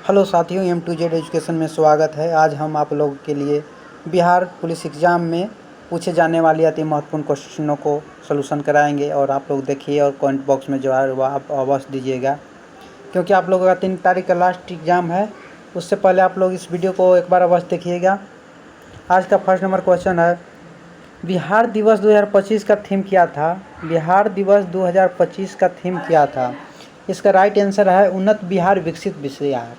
Hello साथियों, M2Z education में स्वागत है। आज हम आप लोगों के लिए बिहार पुलिस एग्ज़ाम में पूछे जाने वाले अति महत्वपूर्ण क्वेश्चनों को सलूशन कराएंगे और आप लोग देखिए और कमेंट बॉक्स में जो है वो आप अवश्य दीजिएगा, क्योंकि आप लोगों का 3 तारीख का लास्ट एग्ज़ाम है। उससे पहले आप लोग इस वीडियो को एक बार अवश्य देखिएगा। आज का फर्स्ट नंबर क्वेश्चन है, बिहार दिवस 2025 का थीम क्या था? बिहार दिवस 2025 का थीम क्या था? इसका राइट आंसर है उन्नत बिहार विकसित बिहार।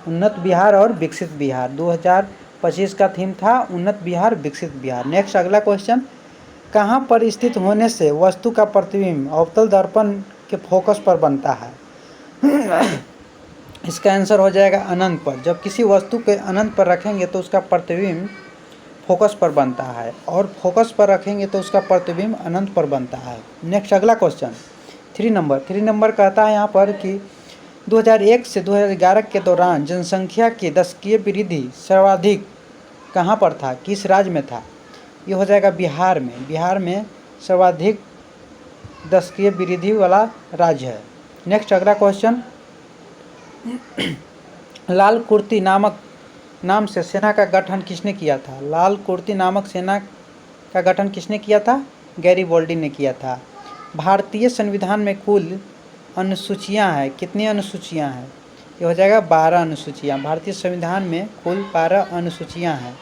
उन्नत बिहार और विकसित बिहार 2025 का थीम था उन्नत बिहार विकसित बिहार। नेक्स्ट अगला क्वेश्चन, कहाँ पर स्थित होने से वस्तु का प्रतिबिंब अवतल दर्पण के फोकस पर बनता है? इसका आंसर हो जाएगा अनंत पर। जब किसी वस्तु के अनंत पर रखेंगे तो उसका प्रतिबिंब फोकस पर बनता है, और फोकस पर रखेंगे तो उसका प्रतिबिंब अनंत पर बनता है। नेक्स्ट अगला क्वेश्चन 3 नंबर कहता है यहाँ पर कि 2001 से 2011 के दौरान जनसंख्या की दशकीय वृद्धि सर्वाधिक कहाँ पर था? किस राज्य में था? ये हो जाएगा बिहार में। बिहार में सर्वाधिक दशकीय वृद्धि वाला राज्य है। नेक्स्ट अगला क्वेश्चन, लाल कुर्ती नाम से सेना का गठन किसने किया था? लाल कुर्ती नामक सेना का गठन किसने किया था? गैरिबॉल्डी ने किया था। भारतीय संविधान में कुल अनुसूचियां हैं, कितनी अनुसूचियां हैं? ये हो जाएगा 12 अनुसूचियां। भारतीय संविधान में कुल 12 अनुसूचियां हैं।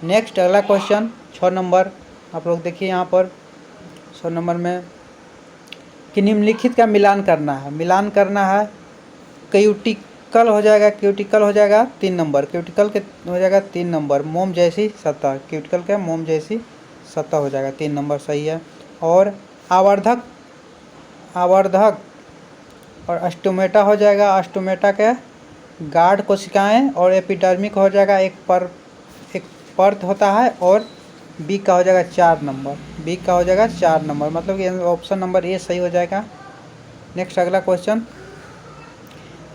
नेक्स्ट अगला क्वेश्चन 6 नंबर, आप लोग देखिए यहाँ पर 6 नंबर में कि निम्नलिखित का मिलान करना है। मिलान करना है, क्यूटिकल हो जाएगा, क्यूटिकल हो जाएगा 3 नंबर, क्यूटिकल के हो जाएगा 3 नंबर, मोम जैसी सतह, क्यूटिकल का मोम जैसी सतह हो जाएगा 3 नंबर सही है। और आवर्धक और अस्टोमेटा हो जाएगा, अस्टोमेटा के गार्ड कोशिकाएं, और एपिडर्मिक हो जाएगा एक परत होता है, और बी का हो जाएगा 4 नंबर, बी का हो जाएगा 4 नंबर, मतलब कि ऑप्शन नंबर ए सही हो जाएगा। नेक्स्ट अगला क्वेश्चन,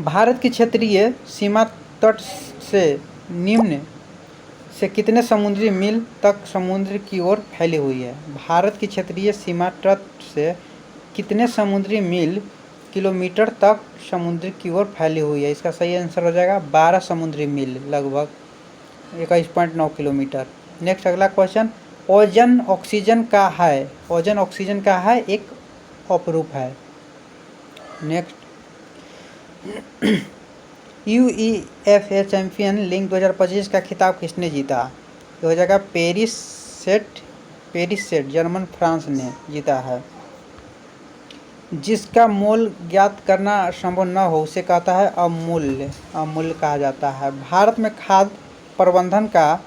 भारत की क्षेत्रीय सीमा तट से निम्न से कितने समुद्री मील तक समुद्र की ओर फैली हुई है? भारत की क्षेत्रीय सीमा तट से कितने समुद्री मील किलोमीटर तक समुद्र की ओर फैली हुई है? इसका सही आंसर हो जाएगा 12 समुद्री मील, लगभग 21.9 किलोमीटर। नेक्स्ट अगला क्वेश्चन, ओजोन ऑक्सीजन का है, ओजोन ऑक्सीजन का है एक अपरूप है। नेक्स्ट, UEFA चैंपियन लीग 2025 का खिताब किसने जीता? ये हो जाएगा पेरिस सेट जर्मन फ्रांस ने जीता है। जिसका मोल ज्ञात करना संभव न हो उसे कहता है अमूल्य, अमूल्य कहा जाता है। भारत में खाद्य प्रबंधन का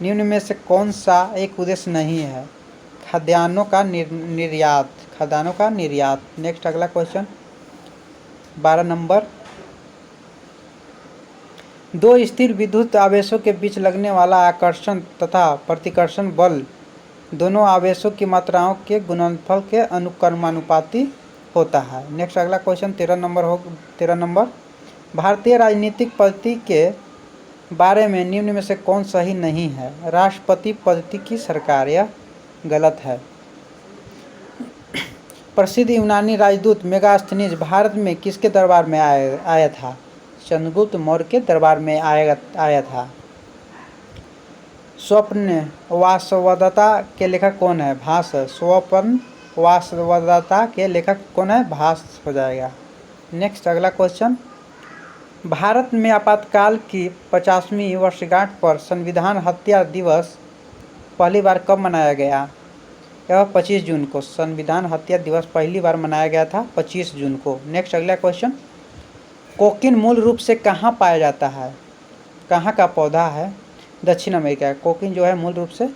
निम्न में से कौन सा एक उद्देश्य नहीं है? खाद्यान्नों का निर्यात, खाद्यान्नों का निर्यात। नेक्स्ट अगला क्वेश्चन 12 नंबर, दो स्थिर विद्युत आवेशों के बीच लगने वाला आकर्षण तथा प्रतिकर्षण बल दोनों आवेशों की मात्राओं के गुणनफल के अनुक्रमानुपाती होता है। नेक्स्ट अगला क्वेश्चन 13 नंबर, भारतीय राजनीतिक पद्धति के बारे में निम्न में से कौन सही नहीं है? राष्ट्रपति पद्धति की सरकार, यह गलत है। प्रसिद्ध यूनानी राजदूत मेगास्थनीज भारत में किसके दरबार में आया था? चंद्रगुप्त मौर्य के दरबार में आया था। स्वप्न वासवदत्ता के लेखक कौन है? भास। स्वप्न वासवदत्ता के लेखक कौन है? भास हो जाएगा। नेक्स्ट अगला क्वेश्चन, भारत में आपातकाल की 50वीं वर्षगांठ पर संविधान हत्या दिवस पहली बार कब मनाया गया? यह 25 जून को संविधान हत्या दिवस पहली बार मनाया गया था, 25 जून को। नेक्स्ट अगला क्वेश्चन, कोकीन मूल रूप से कहाँ पाया जाता है? कहाँ का पौधा है? दक्षिण अमेरिका। कोकीन जो है मूल रूप से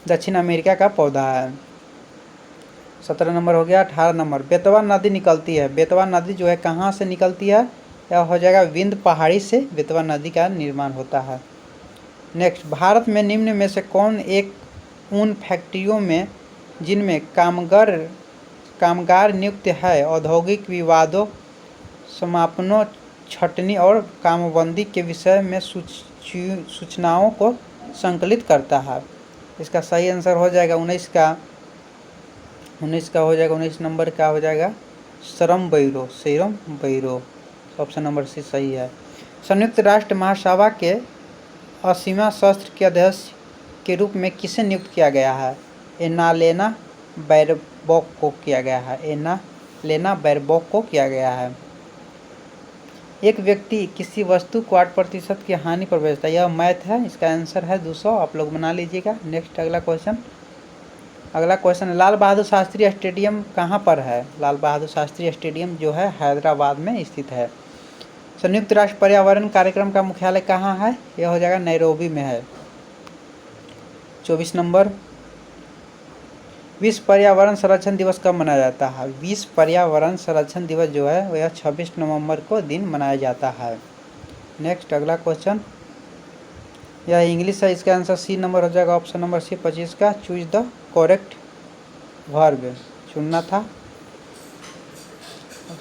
दक्षिण अमेरिका का पौधा है। 17 नंबर हो गया। 18 नंबर, बेतवा नदी निकलती है, बेतवा नदी जो है कहाँ से निकलती है? यह हो जाएगा विंध्य पहाड़ी से बेतवा नदी का निर्माण होता है। नेक्स्ट, भारत में निम्न में से कौन एक उन फैक्ट्रियों में जिनमें कामगार नियुक्त है औद्योगिक विवादों, समापनों, छटनी और कामबंदी के विषय में सूचनाओं को संकलित करता है? इसका सही आंसर हो जाएगा 19 का हो जाएगा 19 नंबर का हो जाएगा श्रम बैरो, ऑप्शन नंबर सी सही है। संयुक्त राष्ट्र महासभा के 80वां सत्र के अध्यक्ष के रूप में किसे नियुक्त किया गया है? एनालेना बैरबॉक को किया गया है। एनालेना बैरबॉक को किया गया है। एक व्यक्ति किसी वस्तु को 8% की हानि पर बेचता है, यह मैथ है, इसका आंसर है 200। आप लोग बना लीजिएगा। नेक्स्ट अगला क्वेश्चन, लाल बहादुर शास्त्री स्टेडियम कहाँ पर है? लाल बहादुर शास्त्री स्टेडियम जो है हैदराबाद में स्थित है। संयुक्त राष्ट्र पर्यावरण कार्यक्रम का मुख्यालय कहाँ है? यह हो जाएगा नैरोबी में है। 24 नंबर, विश्व पर्यावरण संरक्षण दिवस कब मनाया जाता है? विश्व पर्यावरण संरक्षण दिवस जो है वह 26 नवंबर को दिन मनाया जाता है। नेक्स्ट अगला क्वेश्चन, यह इंग्लिश है, इसका आंसर सी नंबर हो जाएगा। ऑप्शन नंबर सी 25 का। चूज द करेक्ट वर्ब चुनना था।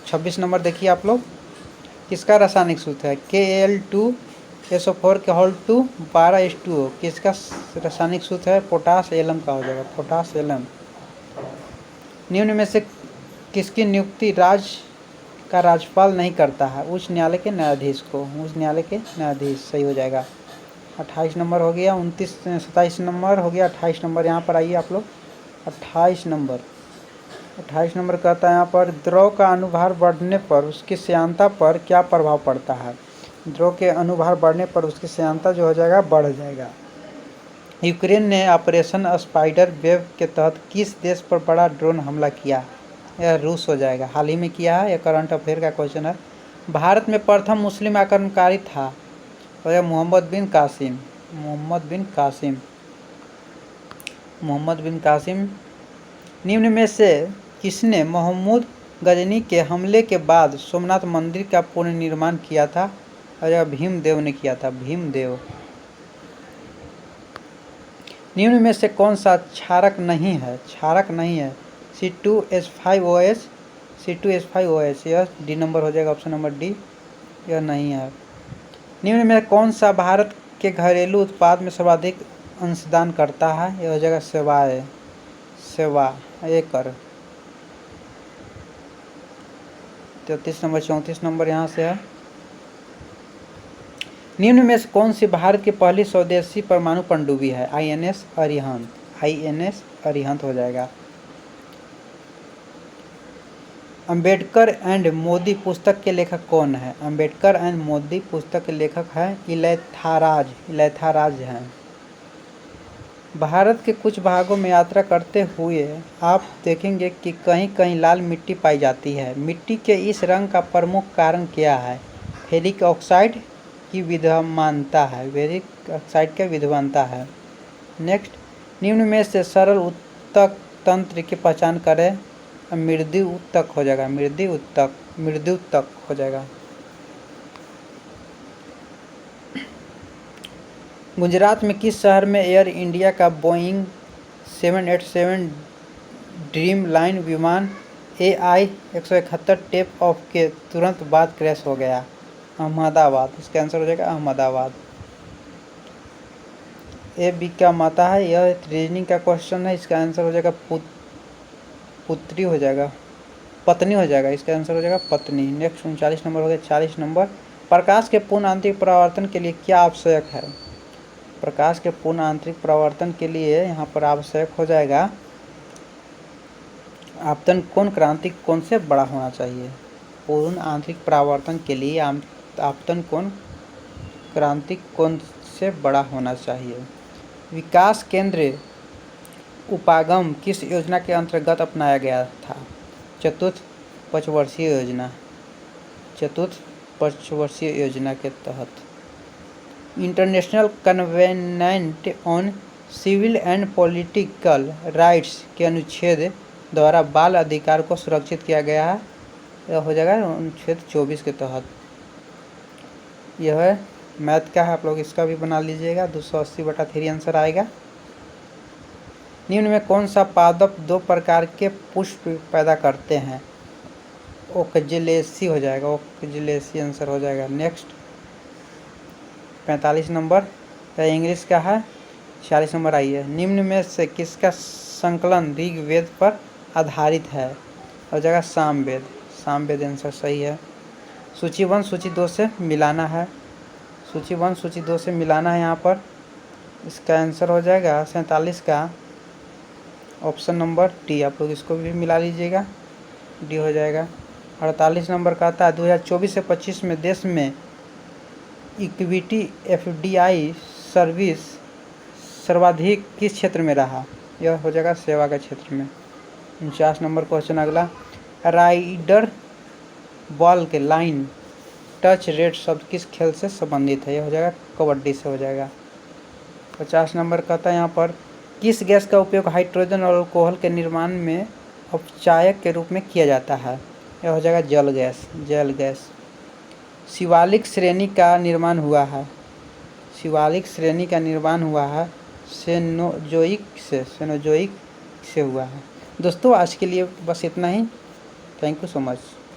26 नंबर देखिए आप लोग, किसका रासायनिक सूत्र है? Kal2SO4 के होल 2 12H2O। किसका रासायनिक सूत्र है? पोटास एलम का हो जाएगा, पोटास एलम। निम्न में से किसकी नियुक्ति राज्यपाल नहीं करता है? उच्च न्यायालय के न्यायाधीश को। उच्च न्यायालय के न्यायाधीश सही हो जाएगा। 28 नंबर हो गया। 27 नंबर हो गया। 28 नंबर यहाँ पर आइए आप लोग। 28 नंबर कहता है यहाँ पर, द्रव का अनुभार बढ़ने पर उसकी श्यानता पर क्या प्रभाव पड़ता है? द्रव के अनुभार बढ़ने पर उसकी श्यानता जो हो जाएगा बढ़ जाएगा। यूक्रेन ने ऑपरेशन स्पाइडर वेब के तहत किस देश पर बड़ा ड्रोन हमला किया? यह रूस हो जाएगा, हाल ही में किया है। यह करंट अफेयर का क्वेश्चन है। भारत में प्रथम मुस्लिम आक्रमणकारी था वह मोहम्मद बिन कासिम। निम्न में से किसने महमूद गजनी के हमले के बाद सोमनाथ मंदिर का पुनर्निर्माण किया था? और भीमदेव ने किया था, भीमदेव। निम्न में से कौन सा क्षारक नहीं है? C2H5OH। यह डी नंबर हो जाएगा, ऑप्शन नंबर डी, यह नहीं है। निम्न में कौन सा भारत के घरेलू उत्पाद में सर्वाधिक अंशदान करता है? यह हो जाएगा सेवा एकड़। 33 नंबर 34 नंबर यहाँ से है। निम्न में से कौन सी भारत की पहली स्वदेशी परमाणु पनडुब्बी है? INS अरिहंत हो जाएगा। अंबेडकर एंड मोदी पुस्तक के लेखक कौन है? अंबेडकर एंड मोदी पुस्तक के लेखक हैं इलैथाराज हैं। भारत के कुछ भागों में यात्रा करते हुए आप देखेंगे कि कहीं कहीं लाल मिट्टी पाई जाती है। मिट्टी के इस रंग का प्रमुख कारण क्या है? फेरिक ऑक्साइड की विद्यमानता है। नेक्स्ट, निम्न में से सरल उत्तक तंत्र की पहचान करें। मृदु उत्तक हो जाएगा, मृदु उत्तक हो जाएगा। गुजरात में किस शहर में एयर इंडिया का बोइंग 787 ड्रीम लाइन विमान AI 171 टेक ऑफ के तुरंत बाद क्रैश हो गया? अहमदाबाद। इसका आंसर हो जाएगा अहमदाबाद। बी का माता है, यह रीजनिंग का क्वेश्चन है। इसका आंसर हो जाएगा पुत्री हो जाएगा, पत्नी हो जाएगा। इसका आंसर हो जाएगा पत्नी। नेक्स्ट 39 नंबर हो गया। 40 नंबर, प्रकाश के पूर्ण आंतरिक परावर्तन के लिए क्या आवश्यक है? प्रकाश के पूर्ण आंतरिक परावर्तन के लिए यहाँ पर आवश्यक हो जाएगा आपतन कोण क्रांतिक कोण से बड़ा होना चाहिए। पूर्ण आंतरिक परावर्तन के लिए आपतन कोण क्रांतिक कोण से बड़ा होना चाहिए। विकास केंद्र उपागम किस योजना के अंतर्गत अपनाया गया था? चतुर्थ पंचवर्षीय योजना के तहत। International covenant on civil and political rights के अनुच्छेद द्वारा बाल अधिकार को सुरक्षित किया गया है। यह हो जाएगा अनुच्छेद 24 के तहत। यह है मैथ का है, आप लोग इसका भी बना लीजिएगा। 280/3 आंसर आएगा। निम्न में कौन सा पादप 2 प्रकार के पुष्प पैदा करते हैं? ओकजिलेसी हो जाएगा, ओकजिलेसी आंसर हो जाएगा। नेक्स्ट 45 नंबर इंग्लिश का है। 46 नंबर आइए, निम्न में से किसका संकलन ऋग्वेद पर आधारित है? हो जाएगा सामवेद आंसर सही है। सूची 1 सूची 2 से मिलाना है। सूची 1 सूची 2 से मिलाना है यहाँ पर। इसका आंसर हो जाएगा 47 का ऑप्शन नंबर डी। आप लोग इसको भी मिला लीजिएगा, डी हो जाएगा। 48 नंबर का आता है 2024 से 25 में देश में इक्विटी एफडीआई सर्विस सर्वाधिक किस क्षेत्र में रहा? यह हो जाएगा सेवा के क्षेत्र में। 49 नंबर क्वेश्चन अगला, राइडर बॉल के लाइन टच रेट शब्द किस खेल से संबंधित है? यह हो जाएगा कबड्डी से हो जाएगा। 50 नंबर कहता है यहाँ पर किस गैस का उपयोग हाइड्रोजन और अल्कोहल के निर्माण में अपचायक के रूप में किया जाता है? यह हो जाएगा जल गैस, जल गैस। शिवालिक श्रेणी का निर्माण हुआ है, शिवालिक श्रेणी का निर्माण हुआ है सेनोजोइक से हुआ है। दोस्तों आज के लिए बस इतना ही। Thank you so much.